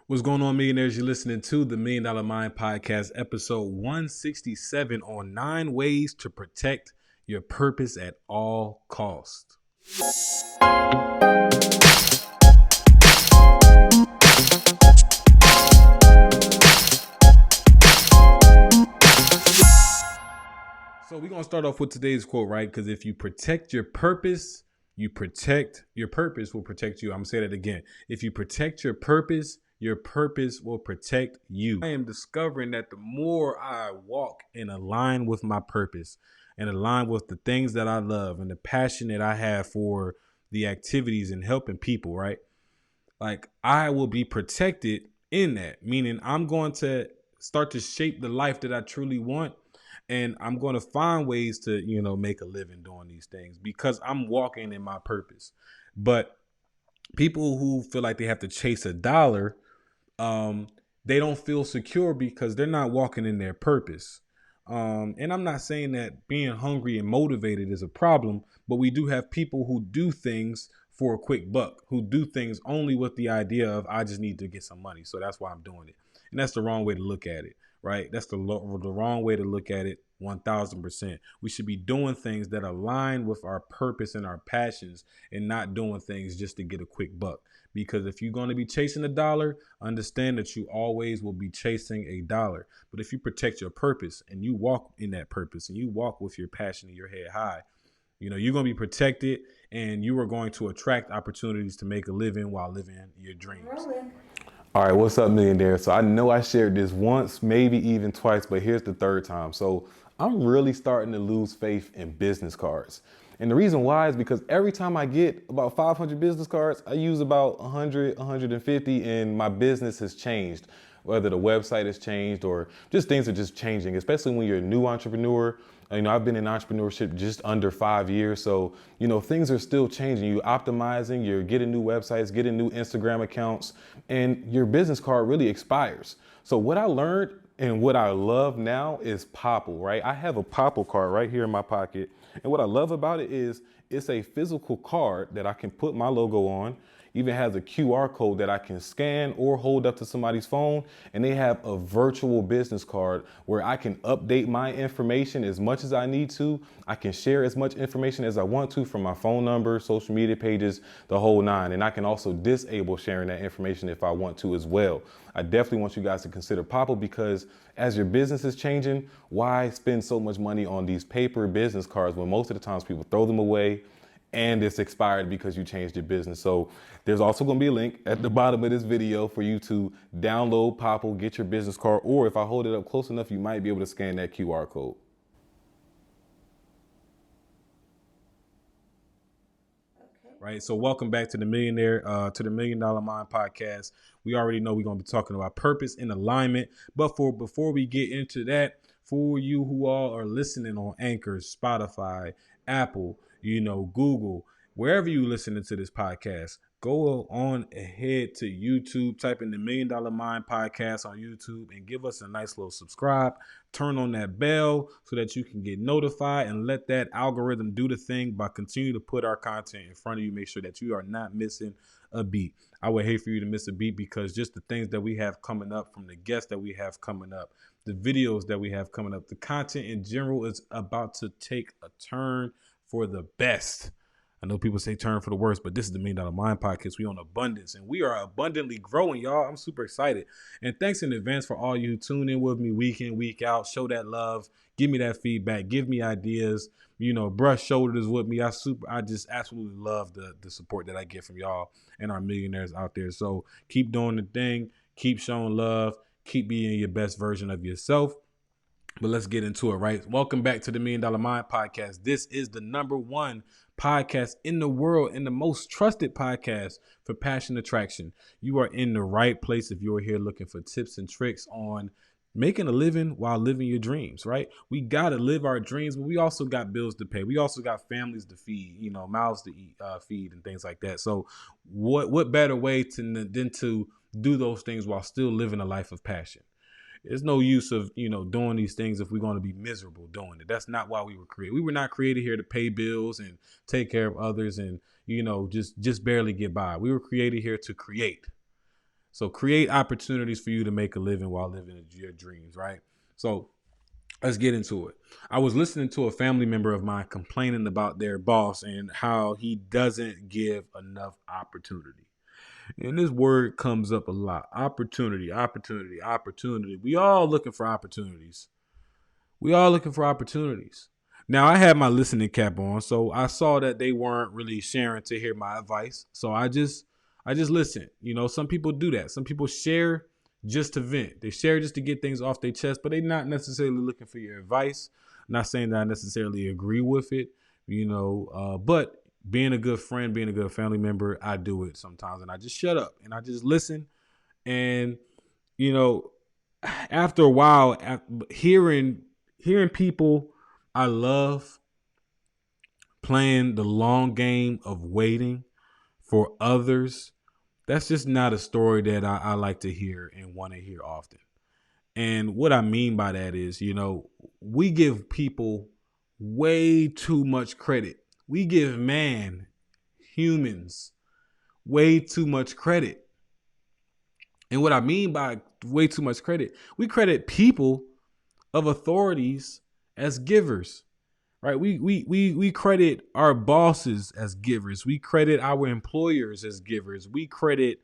What's going on, millionaires? You're listening to the Million Dollar Mind Podcast, episode 167 on 9 ways to protect your purpose at all costs. So we're going to start off with today's quote, right? Because if you protect your purpose, your purpose will protect you. I'm going to say that again. If you protect your purpose will protect you. I am discovering that the more I walk and align with my purpose and align with the things that I love and the passion that I have for the activities and helping people, right? Like I will be protected in that, meaning I'm going to start to shape the life that I truly want. And I'm going to find ways to, make a living doing these things because I'm walking in my purpose. But people who feel like they have to chase a dollar, they don't feel secure because they're not walking in their purpose. And I'm not saying that being hungry and motivated is a problem, but we do have people who do things for a quick buck, who do things only with the idea of, I just need to get some money. So that's why I'm doing it. And that's the wrong way to look at it, right? That's the wrong way to look at it. 1000%. We should be doing things that align with our purpose and our passions and not doing things just to get a quick buck. Because if you're going to be chasing a dollar, understand that you always will be chasing a dollar. But if you protect your purpose and you walk in that purpose and you walk with your passion and your head high, you're going to be protected and you are going to attract opportunities to make a living while living your dreams. All right, what's up, millionaire? So I know I shared this once, maybe even twice, but here's the third time. So I'm really starting to lose faith in business cards. And the reason why is because every time I get about 500 business cards, I use about 100, 150, and my business has changed. Whether the website has changed or just things are just changing, especially when you're a new entrepreneur. I've been in entrepreneurship just under 5 years. So, things are still changing. You're optimizing, you're getting new websites, getting new Instagram accounts, and your business card really expires. So what I learned and what I love now is Popple, right? I have a Popple card right here in my pocket. And what I love about it is it's a physical card that I can put my logo on. Even has a QR code that I can scan or hold up to somebody's phone. And they have a virtual business card where I can update my information as much as I need to. I can share as much information as I want to from my phone number, social media pages, the whole nine. And I can also disable sharing that information if I want to as well. I definitely want you guys to consider Popple because as your business is changing, why spend so much money on these paper business cards when most of the times people throw them away and it's expired because you changed your business? So there's also going to be a link at the bottom of this video for you to download Popple, get your business card, or if I hold it up close enough, you might be able to scan that QR code. Right. So welcome back to the to the Million Dollar Mind Podcast. We already know we're going to be talking about purpose and alignment. But before we get into that, for you who all are listening on Anchor, Spotify, Apple, Google, wherever you listening to this podcast, go on ahead to YouTube, type in the Million Dollar Mind Podcast on YouTube and give us a nice little subscribe. Turn on that bell so that you can get notified and let that algorithm do the thing by continuing to put our content in front of you. Make sure that you are not missing a beat. I would hate for you to miss a beat because just the things that we have coming up, from the guests that we have coming up, the videos that we have coming up, the content in general is about to take a turn for the best. I know people say turn for the worst, but this is the Million Dollar Mind Podcast. We on abundance and we are abundantly growing, y'all. I'm super excited. And thanks in advance for all you who tune in with me week in, week out. Show that love. Give me that feedback. Give me ideas. Brush shoulders with me. I just absolutely love the support that I get from y'all and our millionaires out there. So keep doing the thing. Keep showing love. Keep being your best version of yourself. But let's get into it, right? Welcome back to the Million Dollar Mind Podcast. This is the #1 podcast in the world and the most trusted podcast for passion attraction. You are in the right place if you're here looking for tips and tricks on making a living while living your dreams, right? We got to live our dreams, but we also got bills to pay. We also got families to feed, mouths to eat, feed and things like that. So what better way than to do those things while still living a life of passion? There's no use of, doing these things if we're going to be miserable doing it. That's not why we were created. We were not created here to pay bills and take care of others and, just barely get by. We were created here to create. So create opportunities for you to make a living while living your dreams, right? So let's get into it. I was listening to a family member of mine complaining about their boss and how he doesn't give enough opportunity. And this word comes up a lot. Opportunity, opportunity, opportunity. We all looking for opportunities. We all looking for opportunities. Now I had my listening cap on, so I saw that they weren't really sharing to hear my advice. So I just listened. Some people do that. Some people share just to vent. They share just to get things off their chest, but they're not necessarily looking for your advice. I'm not saying that I necessarily agree with it, but being a good friend, being a good family member, I do it sometimes, and I just shut up and I just listen. And you know, after a while, hearing people I love playing the long game of waiting for others, that's just not a story that I like to hear and want to hear often. And what I mean by that is, we give people way too much credit. We give humans, way too much credit. And what I mean by way too much credit, we credit people of authorities as givers, right? We credit our bosses as givers. We credit our employers as givers. We credit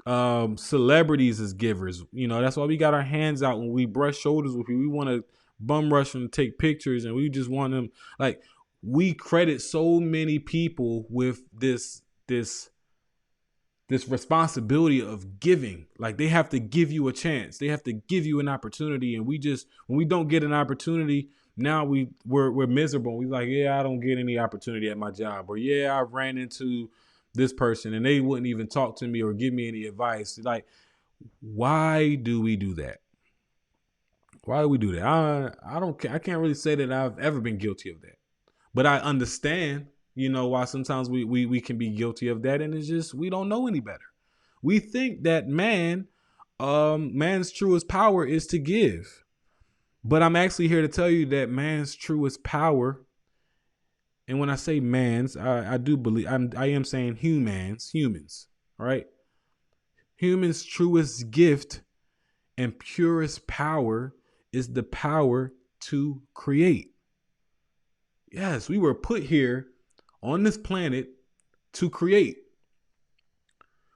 celebrities as givers. That's why we got our hands out when we brush shoulders with people. We want to bum rush them, take pictures, and we just want them. Like, we credit so many people with this responsibility of giving. Like, they have to give you a chance, they have to give you an opportunity, and when we don't get an opportunity, now we're miserable. We like, yeah, I don't get any opportunity at my job, or yeah, I ran into this person and they wouldn't even talk to me or give me any advice. Like, why do we do that? Why do we do that? I can't really say that I've ever been guilty of that, but I understand, why sometimes we can be guilty of that. And it's just, we don't know any better. We think that man's truest power is to give. But I'm actually here to tell you that man's truest power, and when I say man's, I do believe I am saying humans, right? Humans' truest gift and purest power is the power to create. Yes, we were put here on this planet to create.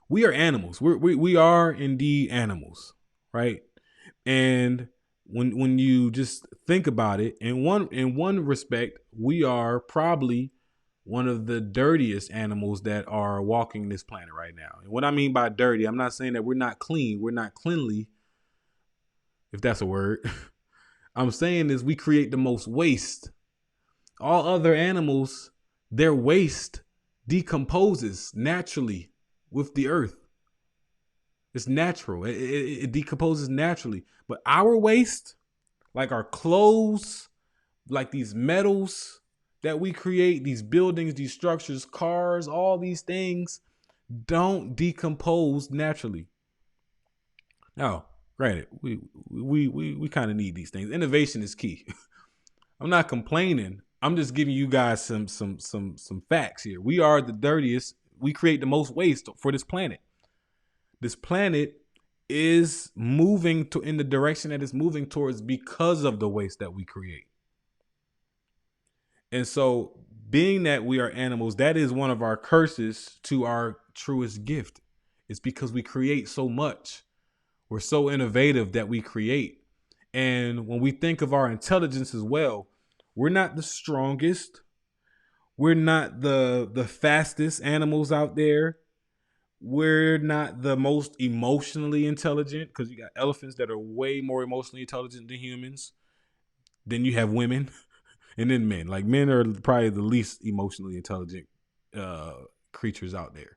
We are animals. We are indeed animals, right? And when you just think about it, in one respect, we are probably one of the dirtiest animals that are walking this planet right now. And what I mean by dirty, I'm not saying that we're not clean, we're not cleanly, if that's a word. I'm saying is we create the most waste. All other animals, their waste decomposes naturally with the earth. It's natural. It decomposes naturally. But our waste, like our clothes, like these metals that we create, these buildings, these structures, cars, all these things don't decompose naturally. Now, granted, we kind of need these things. Innovation is key. I'm not complaining. I'm just giving you guys some facts here. We are the dirtiest. We create the most waste for this planet. This planet is moving in the direction that it's moving towards because of the waste that we create. And so, being that we are animals, that is one of our curses to our truest gift. It's because we create so much. We're so innovative that we create. And when we think of our intelligence as well, we're not the strongest. We're not the fastest animals out there. We're not the most emotionally intelligent, because you got elephants that are way more emotionally intelligent than humans. Then you have women, and then men. Like, men are probably the least emotionally intelligent creatures out there.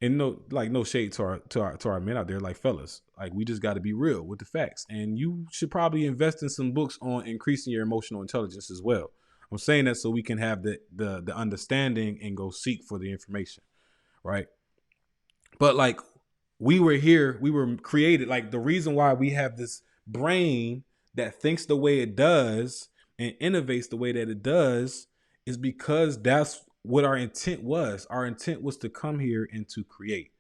And no shade to our men out there, like, fellas. Like, we just got to be real with the facts. And you should probably invest in some books on increasing your emotional intelligence as well. I'm saying that so we can have the understanding and go seek for the information, right? But like, we were created. Like, the reason why we have this brain that thinks the way it does and innovates the way that it does is because that's what our intent was. Our intent was to come here and to create.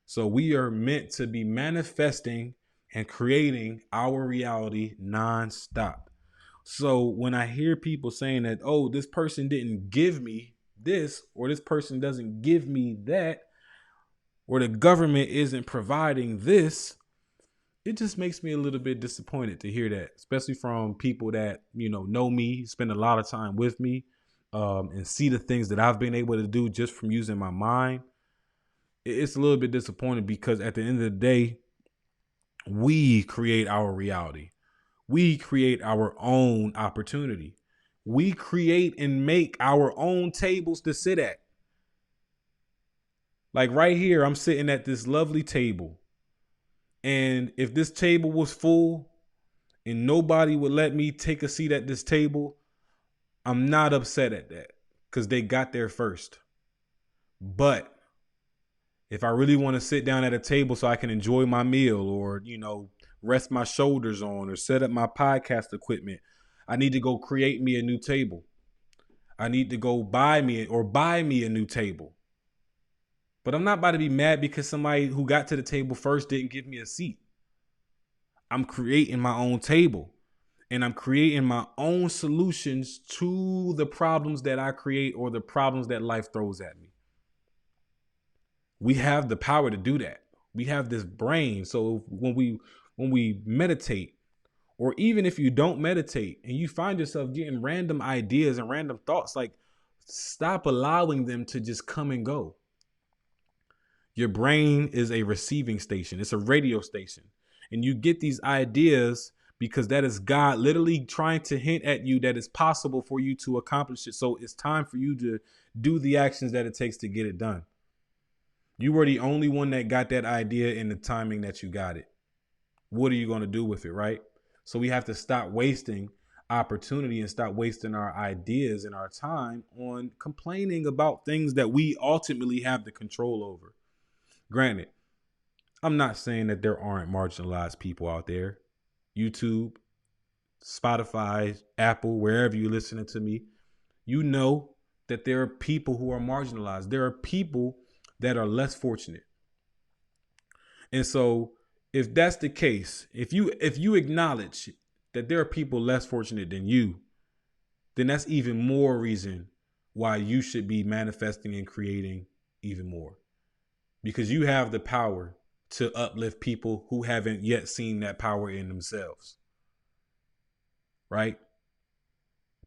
So we are meant to be manifesting and creating our reality nonstop. So when I hear people saying that, oh, this person didn't give me this, or this person doesn't give me that, or the government isn't providing this, it just makes me a little bit disappointed to hear that, especially from people that, know me, spend a lot of time with me, and see the things that I've been able to do just from using my mind. It's a little bit disappointing because at the end of the day, we create our reality. We create our own opportunity. We create and make our own tables to sit at. Like right here, I'm sitting at this lovely table. And if this table was full and nobody would let me take a seat at this table, I'm not upset at that because they got there first. But if I really want to sit down at a table so I can enjoy my meal or, rest my shoulders on or set up my podcast equipment, I need to go create me a new table. I need to go buy me a new table. But I'm not about to be mad because somebody who got to the table first didn't give me a seat. I'm creating my own table and I'm creating my own solutions to the problems that I create or the problems that life throws at me. We have the power to do that. We have this brain. So when we meditate, or even if you don't meditate and you find yourself getting random ideas and random thoughts, like stop allowing them to just come and go. Your brain is a receiving station. It's a radio station. And you get these ideas because that is God literally trying to hint at you that it's possible for you to accomplish it. So it's time for you to do the actions that it takes to get it done. You were the only one that got that idea in the timing that you got it. What are you going to do with it, right? So we have to stop wasting opportunity and stop wasting our ideas and our time on complaining about things that we ultimately have the control over. Granted, I'm not saying that there aren't marginalized people out there. YouTube, Spotify, Apple, wherever you're listening to me, you know that there are people who are marginalized. There are people that are less fortunate. And so if that's the case, if you acknowledge that there are people less fortunate than you, then that's even more reason why you should be manifesting and creating even more. Because you have the power to uplift people who haven't yet seen that power in themselves. Right?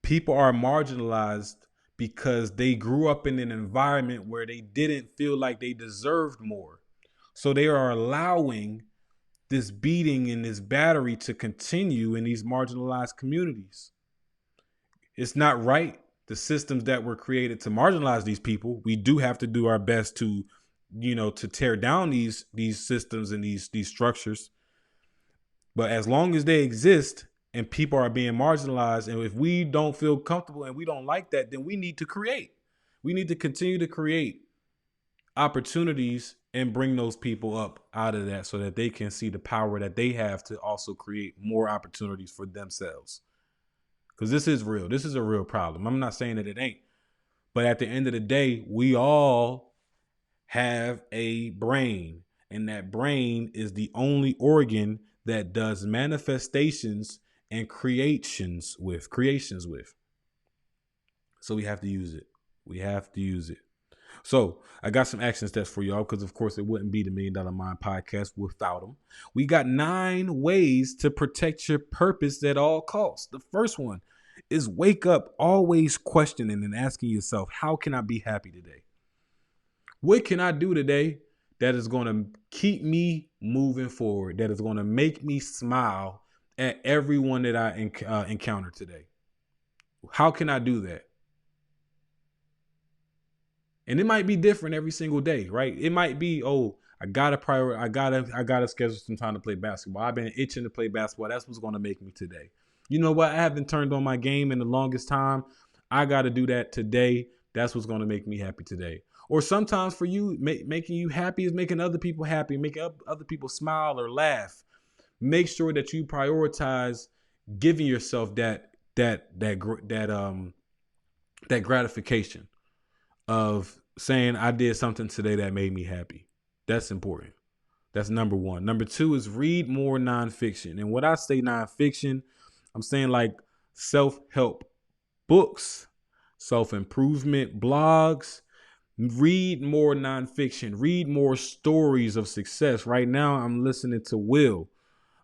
People are marginalized because they grew up in an environment where they didn't feel like they deserved more. So they are allowing this beating and this battery to continue in these marginalized communities. It's not right. The systems that were created to marginalize these people, we do have to do our best to, to tear down these systems and these structures. But as long as they exist and people are being marginalized, and if we don't feel comfortable and we don't like that, then we need to create. We need to continue to create opportunities and bring those people up out of that so that they can see the power that they have to also create more opportunities for themselves. Because this is real. This is a real problem. I'm not saying that it ain't. But at the end of the day, we all have a brain. And that brain is the only organ that does manifestations and creations with. So we have to use it. We have to use it. So I got some action steps for y'all because, of course, it wouldn't be the $1 Million Mind podcast without them. We got 9 ways to protect your purpose at all costs. The first one is wake up always questioning and asking yourself, how can I be happy today? What can I do today that is going to keep me moving forward, that is going to make me smile at everyone that I encounter today? How can I do that? And it might be different every single day, right? It might be, I gotta schedule some time to play basketball. I've been itching to play basketball. That's what's gonna make me today. You know what? I haven't turned on my game in the longest time. I gotta do that today. That's what's gonna make me happy today. Or sometimes for you, making you happy is making other people happy, making other people smile or laugh. Make sure that you prioritize giving yourself that gratification of saying I did something today that made me happy. That's important. That's number one. Number two is read more nonfiction. And when I say nonfiction, I'm saying like self-help books, self-improvement blogs. Read more nonfiction. Read more stories of success. Right now, I'm listening to Will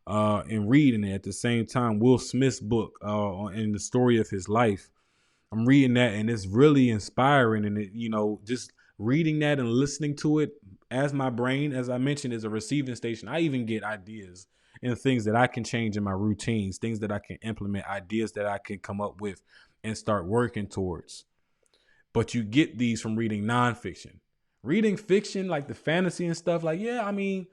and reading it at the same time. Will Smith's book and the story of his life. I'm reading that and it's really inspiring. And it, just reading that and listening to it as my brain, as I mentioned, is a receiving station. I even get ideas and things that I can change in my routines, things that I can implement, ideas that I can come up with and start working towards. But you get these from reading nonfiction. Reading fiction, like the fantasy and stuff, like, yeah, I mean,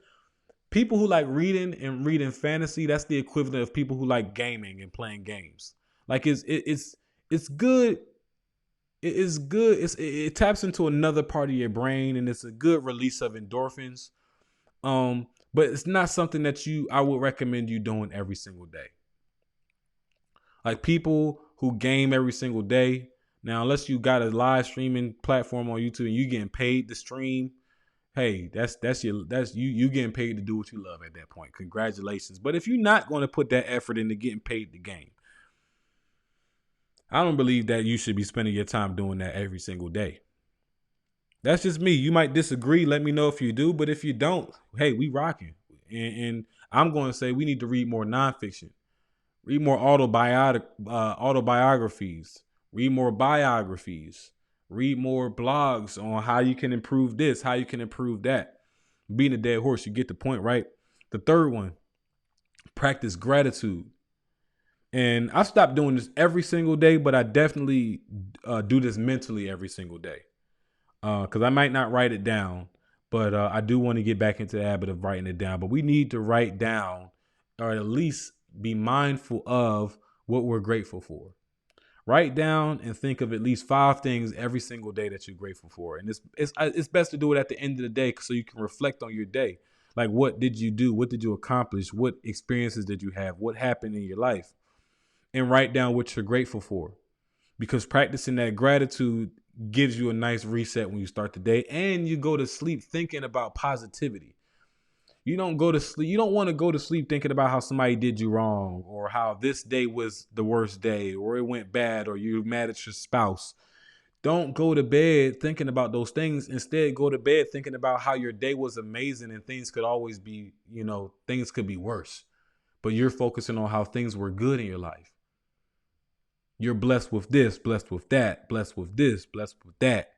people who like reading fantasy, that's the equivalent of people who like gaming and playing games. Like it's good. It is good. It taps into another part of your brain, and it's a good release of endorphins. But it's not something that I would recommend you doing every single day. Like people who game every single day. Now, unless you got a live streaming platform on YouTube and you getting paid to stream, hey, that's you getting paid to do what you love at that point. Congratulations. But if you're not going to put that effort into getting paid to game, I don't believe that you should be spending your time doing that every single day. That's just me. You might disagree. Let me know if you do. But if you don't, hey, we rocking. And I'm going to say we need to read more nonfiction. Read more autobiographies. Read more biographies. Read more blogs on how you can improve this, how you can improve that. Being a dead horse, you get the point, right? The third one, practice gratitude. And I stopped doing this every single day, but I definitely do this mentally every single day. Because I might not write it down, but I do want to get back into the habit of writing it down. But we need to write down, or at least be mindful of what we're grateful for. Write down and think of at least 5 things every single day that you're grateful for. And it's best to do it at the end of the day so you can reflect on your day. Like, what did you do? What did you accomplish? What experiences did you have? What happened in your life? And write down what you're grateful for. Because practicing that gratitude gives you a nice reset when you start the day, and you go to sleep thinking about positivity. You don't go to sleep. You don't want to go to sleep thinking about how somebody did you wrong, or how this day was the worst day, or it went bad, or you're mad at your spouse. Don't go to bed thinking about those things. Instead, go to bed thinking about how your day was amazing and things could always be, things could be worse. But you're focusing on how things were good in your life. You're blessed with this, blessed with that, blessed with this, blessed with that.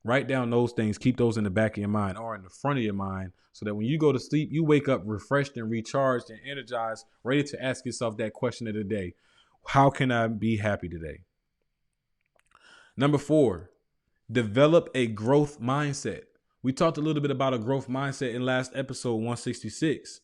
Write down those things. Keep those in the back of your mind or in the front of your mind so that when you go to sleep, you wake up refreshed and recharged and energized, ready to ask yourself that question of the day. How can I be happy today? Number 4, develop a growth mindset. We talked a little bit about a growth mindset in last episode 166.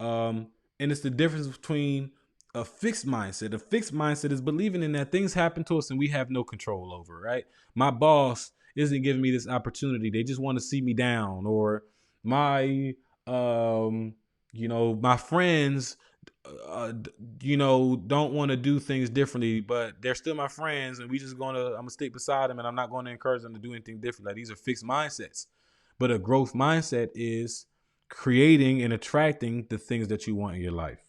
And it's the difference between a fixed mindset. A fixed mindset is believing in that things happen to us and we have no control over, right? My boss isn't giving me this opportunity. They just want to see me down. Or my, my friends, don't want to do things differently, but they're still my friends and I'm going to stick beside them and I'm not going to encourage them to do anything different. Like, these are fixed mindsets. But a growth mindset is creating and attracting the things that you want in your life.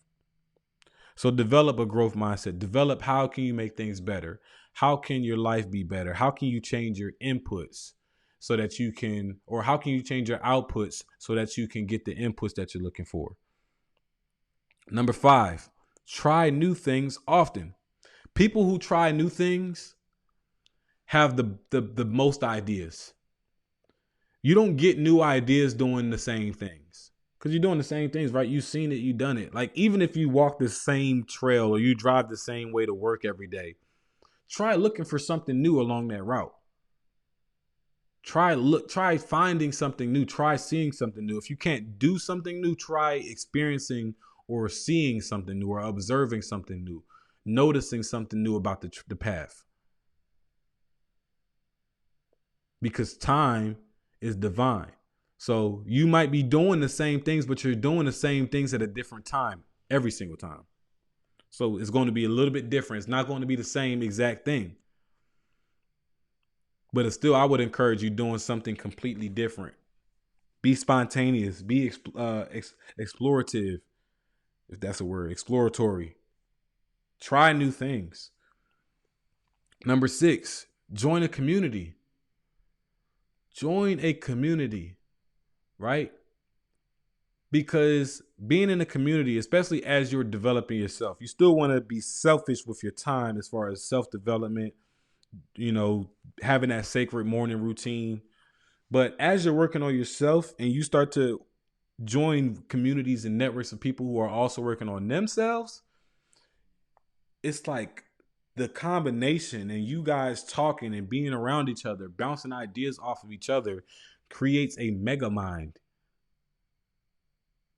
So develop a growth mindset. Develop how can you make things better? How can your life be better? How can you change your inputs so that you can, or how can you change your outputs so that you can get the inputs that you're looking for? Number 5, try new things often. People who try new things have the most ideas. You don't get new ideas doing the same things. Because you're doing the same things, right? You've seen it, you've done it. Like, even if you walk the same trail or you drive the same way to work every day, try looking for something new along that route. Try finding something new. Try seeing something new. If you can't do something new, try experiencing or seeing something new or observing something new, noticing something new about the path. Because time is divine. So you might be doing the same things, but you're doing the same things at a different time every single time. So it's going to be a little bit different. It's not going to be the same exact thing. But it's still, I would encourage you doing something completely different. Be spontaneous. Be explorative, if that's a word. Exploratory. Try new things. Number 6, join a community. Join a community, right? Because being in a community, especially as you're developing yourself, you still want to be selfish with your time as far as self-development, having that sacred morning routine. But as you're working on yourself and you start to join communities and networks of people who are also working on themselves, it's like the combination and you guys talking and being around each other, bouncing ideas off of each other, creates a mega mind.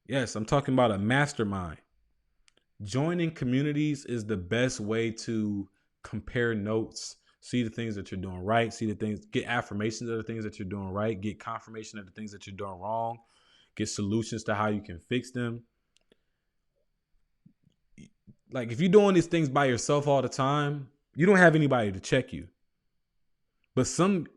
Yes, I'm talking about a mastermind. Joining communities is the best way to compare notes, see the things that you're doing right, get affirmations of the things that you're doing right, get confirmation of the things that you're doing wrong, get solutions to how you can fix them. Like if you're doing these things by yourself all the time, you don't have anybody to check you. But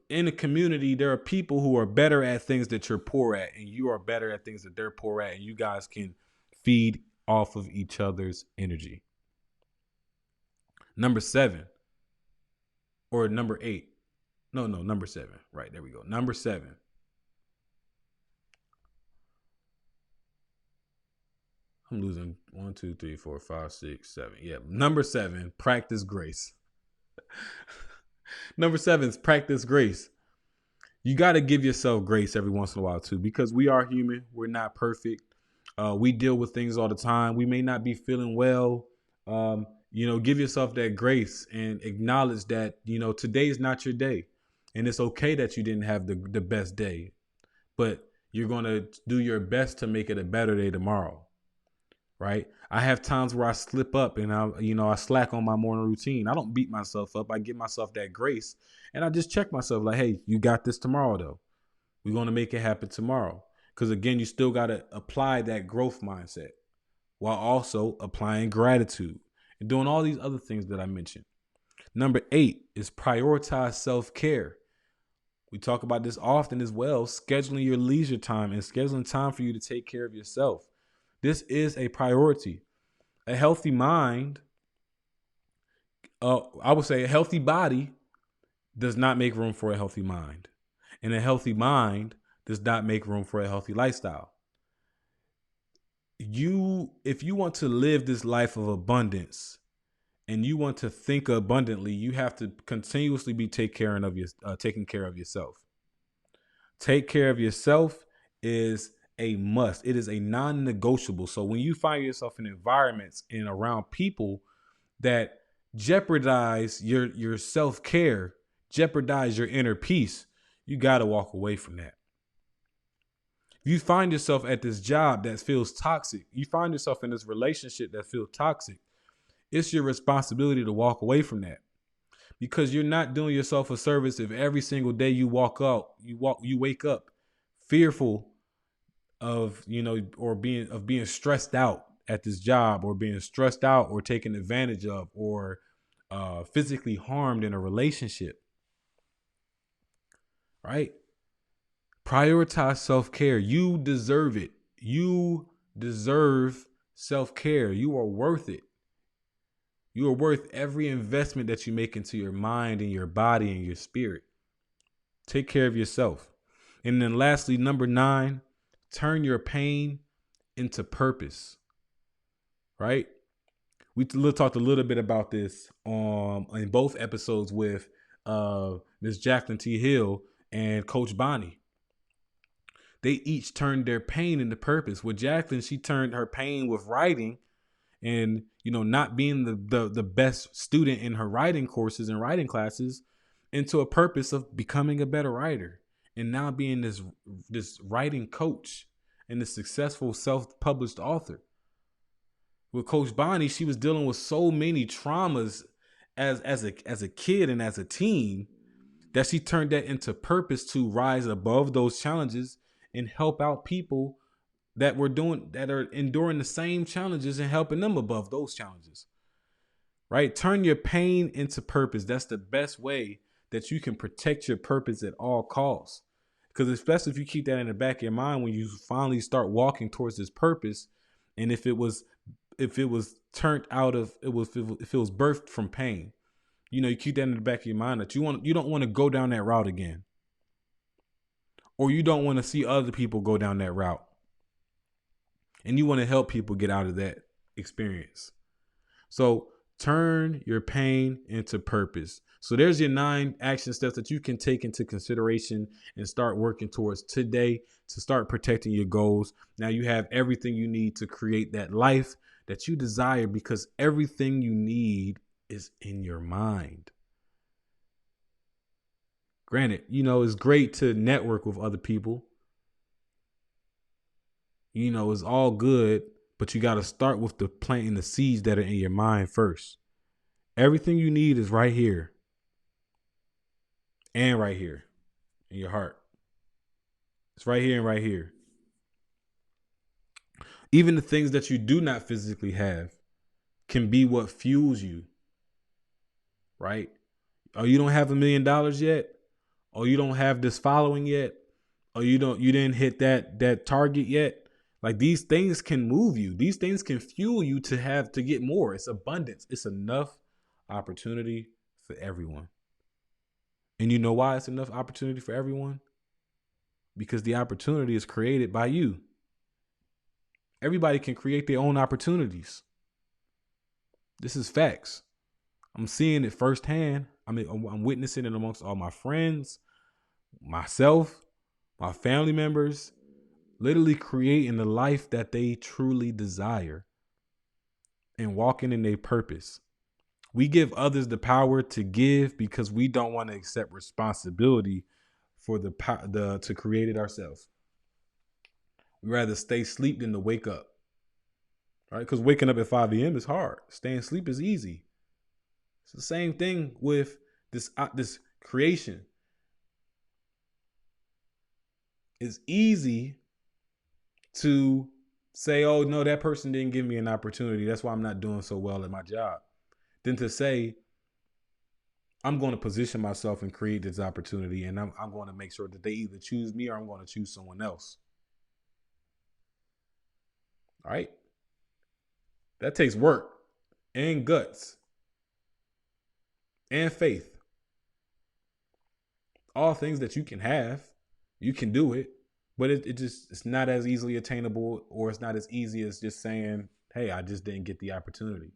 in a community, there are people who are better at things that you're poor at, and you are better at things that they're poor at, and you guys can feed off of each other's energy. Number 7, or number 8. No, number 7. Right, there we go. Number 7. I'm losing 1, 2, 3, 4, 5, 6, 7. Yeah, number 7, practice grace. Number 7 is practice grace. You got to give yourself grace every once in a while too, because we are human. We're not perfect. We deal with things all the time. We may not be feeling well. Give yourself that grace and acknowledge that, today is not your day. And it's okay that you didn't have the best day, but you're going to do your best to make it a better day tomorrow. Right. I have times where I slip up and I slack on my morning routine. I don't beat myself up. I give myself that grace and I just check myself like, hey, you got this tomorrow, though. We're going to make it happen tomorrow. Because, again, you still got to apply that growth mindset while also applying gratitude and doing all these other things that I mentioned. Number 8 is prioritize self-care. We talk about this often as well, scheduling your leisure time and scheduling time for you to take care of yourself. This is a priority. A healthy mind, I would say a healthy body does not make room for a healthy mind. And a healthy mind does not make room for a healthy lifestyle. If you want to live this life of abundance and you want to think abundantly, you have to continuously be taking care of yourself. Take care of yourself is a must. It is a non-negotiable. So when you find yourself in environments and around people that jeopardize your self-care, jeopardize your inner peace, you got to walk away from that. If you find yourself at this job that feels toxic, you find yourself in this relationship that feels toxic, it's your responsibility to walk away from that, because you're not doing yourself a service if every single day you wake up fearful of being stressed out at this job, or being stressed out or taken advantage of, or physically harmed in a relationship. Right? Prioritize self-care. You deserve it. You deserve self-care. You are worth it. You are worth every investment that you make into your mind and your body and your spirit. Take care of yourself. And then lastly, number 9, turn your pain into purpose. Right? We talked a little bit about this in both episodes with Ms. Jacqueline T. Hill and Coach Bonnie. They each turned their pain into purpose. With Jacqueline, she turned her pain with writing and, not being the best student in her writing courses and writing classes into a purpose of becoming a better writer and now being this writing coach and a successful self-published author. With Coach Bonnie, she was dealing with so many traumas as a kid and as a teen that she turned that into purpose to rise above those challenges and help out people that are enduring the same challenges and helping them above those challenges. Right? Turn your pain into purpose. That's the best way that you can protect your purpose at all costs. Because especially if you keep that in the back of your mind when you finally start walking towards this purpose, and if it was turned out of if it was birthed from pain, you keep that in the back of your mind that you don't want to go down that route again, or you don't want to see other people go down that route, and you want to help people get out of that experience. So turn your pain into purpose. So there's your 9 action steps that you can take into consideration and start working towards today to start protecting your goals. Now you have everything you need to create that life that you desire, because everything you need is in your mind. Granted, it's great to network with other people. It's all good, but you got to start with the planting the seeds that are in your mind first. Everything you need is right here and right here in your heart. It's right here and right here. Even the things that you do not physically have can be what fuels you, right? Oh, you don't have $1 million yet? Oh, you don't have this following yet? Oh, you didn't hit that target yet? Like, these things can move you. These things can fuel you to get more. It's abundance. It's enough opportunity for everyone. And you know why it's enough opportunity for everyone? Because the opportunity is created by you. Everybody can create their own opportunities. This is facts. I'm seeing it firsthand. I'm witnessing it amongst all my friends, myself, my family members, literally creating the life that they truly desire and walking in their purpose. We give others the power to give because we don't want to accept responsibility for to create it ourselves. We rather stay asleep than to wake up, right? Because waking up at 5 a.m. is hard. Staying asleep is easy. It's the same thing with this creation. It's easy to say, oh, no, that person didn't give me an opportunity. That's why I'm not doing so well at my job. Than to say, I'm going to position myself and create this opportunity, and I'm going to make sure that they either choose me or I'm going to choose someone else. All right? That takes work and guts and faith. All things that you can have, you can do it, but it's not as easily attainable, or it's not as easy as just saying, hey, I just didn't get the opportunity.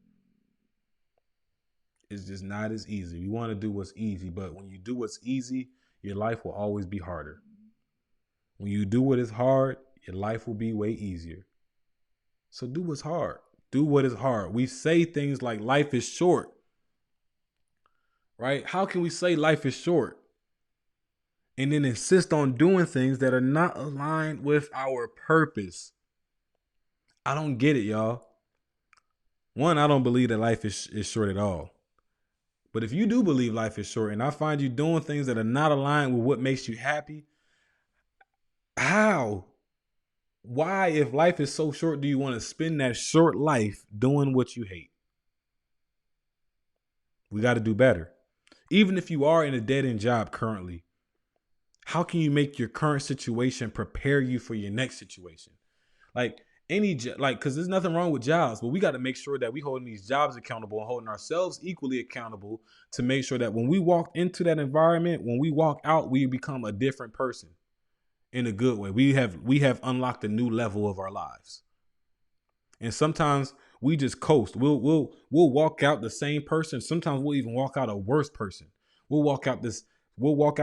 It's just not as easy. We want to do what's easy, but when you do what's easy, your life will always be harder. When you do what is hard, your life will be way easier. So do what's hard. Do what is hard. We say things like life is short, right? How can we say life is short and then insist on doing things that are not aligned with our purpose? I don't get it, y'all. One, I don't believe that life is short at all. But if you do believe life is short and I find you doing things that are not aligned with what makes you happy, how? Why, if life is so short, do you want to spend that short life doing what you hate? We got to do better. Even if you are in a dead-end job currently, how can you make your current situation prepare you for your next situation? Because there's nothing wrong with jobs, but we got to make sure that we holding these jobs accountable and holding ourselves equally accountable to make sure that when we walk into that environment, when we walk out, we become a different person in a good way. We have unlocked a new level of our lives. And sometimes we just coast. We'll walk out the same person. Sometimes we'll even walk out a worse person. We'll walk out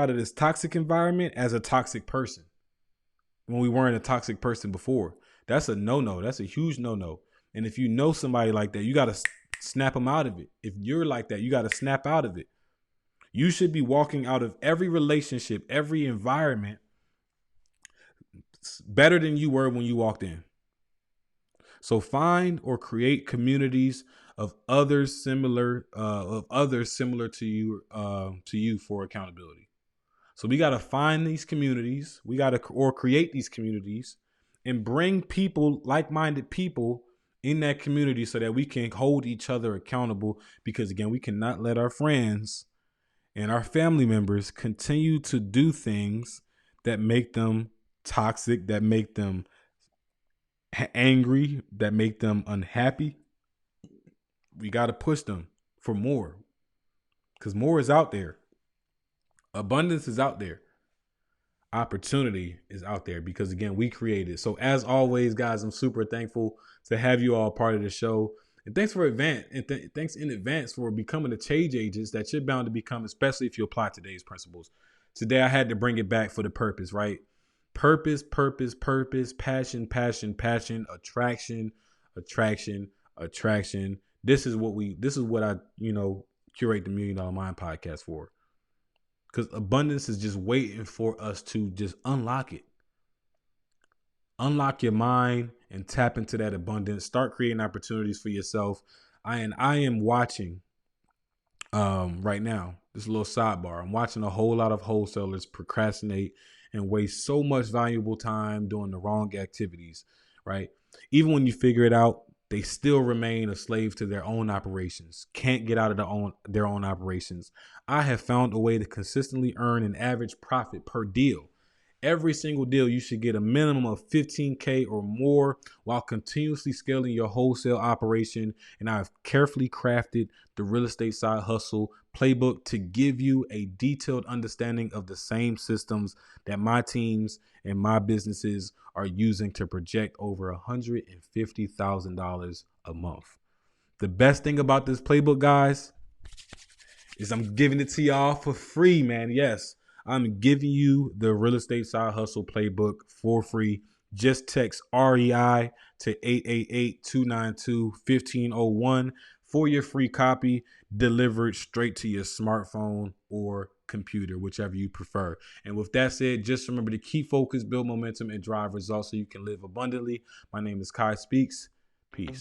of this toxic environment as a toxic person when we weren't a toxic person before. That's a no-no. That's a huge no-no. And if you know somebody like that, you got to snap them out of it. If you're like that, you got to snap out of it. You should be walking out of every relationship, every environment better than you were when you walked in. So find or create communities of others similar to you for accountability. So we got to find these communities. We got to create these communities and bring people, like-minded people in that community so that we can hold each other accountable. Because again, we cannot let our friends and our family members continue to do things that make them toxic, that make them angry, that make them unhappy, we got to push them for more, because more is out there. Abundance is out there. Opportunity is out there, because again, we created. So as always, guys, I'm super thankful to have you all part of the show. And thanks thanks in advance for becoming the change agents that you're bound to become, especially if you apply today's principles. Today I had to bring it back for the purpose, right? Purpose, purpose, purpose, passion, passion, passion, attraction, attraction, attraction. This is what I, curate the $1 Million Mind podcast for. Because abundance is just waiting for us to just unlock it. Unlock your mind and tap into that abundance. Start creating opportunities for yourself. I am watching right now, this little sidebar. I'm watching a whole lot of wholesalers procrastinate and waste so much valuable time doing the wrong activities, right? Even when you figure it out, they still remain a slave to their own operations, can't get out of their own operations. I have found a way to consistently earn an average profit per deal. Every single deal, you should get a minimum of 15K or more while continuously scaling your wholesale operation. And I've carefully crafted the real estate side hustle playbook to give you a detailed understanding of the same systems that my teams and my businesses are using to project over $150,000 a month. The best thing about this playbook, guys, is I'm giving it to y'all for free, man. Yes, I'm giving you the real estate side hustle playbook for free. Just text REI to 888-292-1501 for your free copy, delivered straight to your smartphone or computer, whichever you prefer. And with that said, just remember to keep focused, build momentum, and drive results so you can live abundantly. My name is Kai Speaks. Peace.